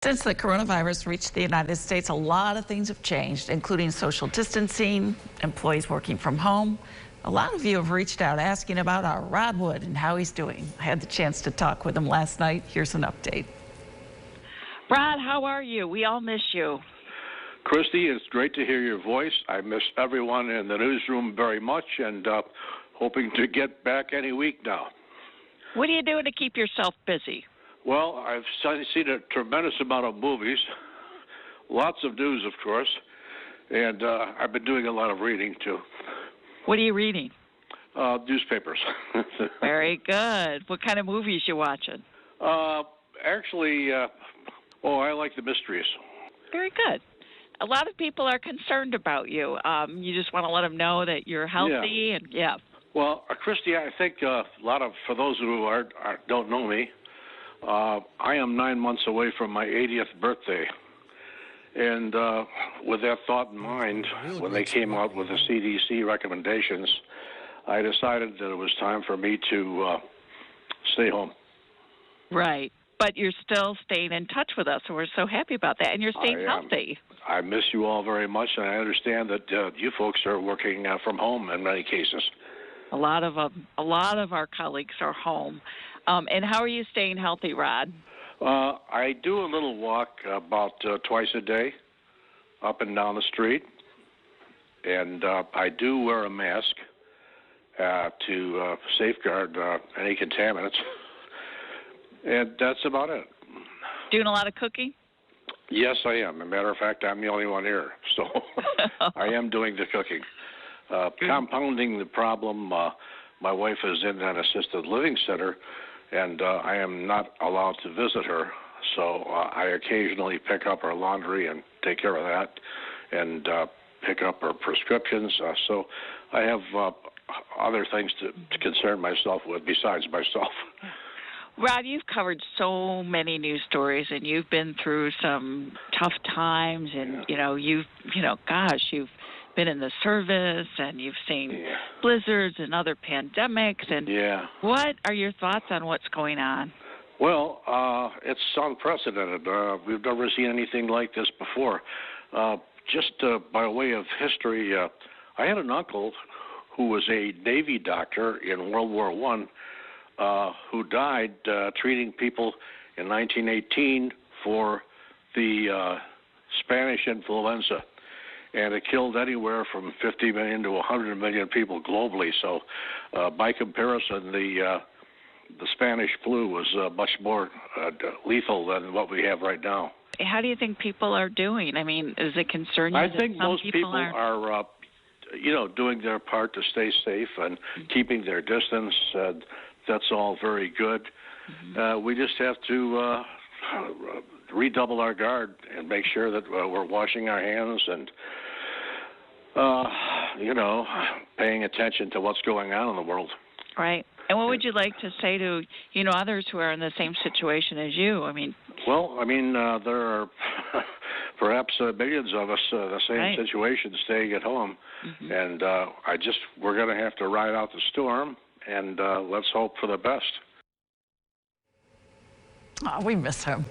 Since the coronavirus reached the United States, a lot of things have changed, including social distancing, employees working from home. A lot of you have reached out asking about our Rod Wood and how he's doing. I had the chance to talk with him last night. Here's an update. Rod, how are you? We all miss you. Christy, it's great to hear your voice. I miss everyone in the newsroom very much and hoping to get back any week now. What are you doing to keep yourself busy? Well, I've seen a tremendous amount of movies, lots of news, of course, and I've been doing a lot of reading, too. What are you reading? Newspapers. Very good. What kind of movies you watching? Actually, I like the mysteries. Very good. A lot of people are concerned about you. You just want to let them know that you're healthy. Yeah. Well, Christy, I think for those who don't know me, I am 9 months away from my 80th birthday. And with that thought in mind, when they came out with the CDC recommendations, I decided that it was time for me to stay home. Right. But you're still staying in touch with us, so we're so happy about that. And you're staying healthy. I miss you all very much, and I understand that you folks are working from home in many cases. A lot of our colleagues are home. And how are you staying healthy, Rod? I do a little walk about twice a day, up and down the street, and I do wear a mask to safeguard any contaminants, and that's about it. Doing a lot of cooking? Yes, I am. As a matter of fact, I'm the only one here, so I am doing the cooking. Compounding the problem, my wife is in an assisted living center, and I am not allowed to visit her, so I occasionally pick up her laundry and take care of that, and pick up her prescriptions. So I have other things to concern myself with besides myself. Rod, you've covered so many news stories, and you've been through some tough times, and you've been in the service, and you've seen blizzards and other pandemics. And what are your thoughts on what's going on? Well, it's unprecedented. We've never seen anything like this before. Just by way of history, I had an uncle who was a Navy doctor in World War I, who died treating people in 1918 for the Spanish influenza. And it killed anywhere from 50 million to 100 million people globally. So, by comparison, the Spanish flu was much more lethal than what we have right now. How do you think people are doing? I mean, is it concerning you? I think most people are doing their part to stay safe and keeping their distance. That's all very good. We just have to redouble our guard and make sure that we're washing our hands and, paying attention to what's going on in the world. Right. And what would you like to say to, others who are in the same situation as you? There are perhaps millions of us in the same situation staying at home. And we're going to have to ride out the storm, and let's hope for the best. Oh, we miss him.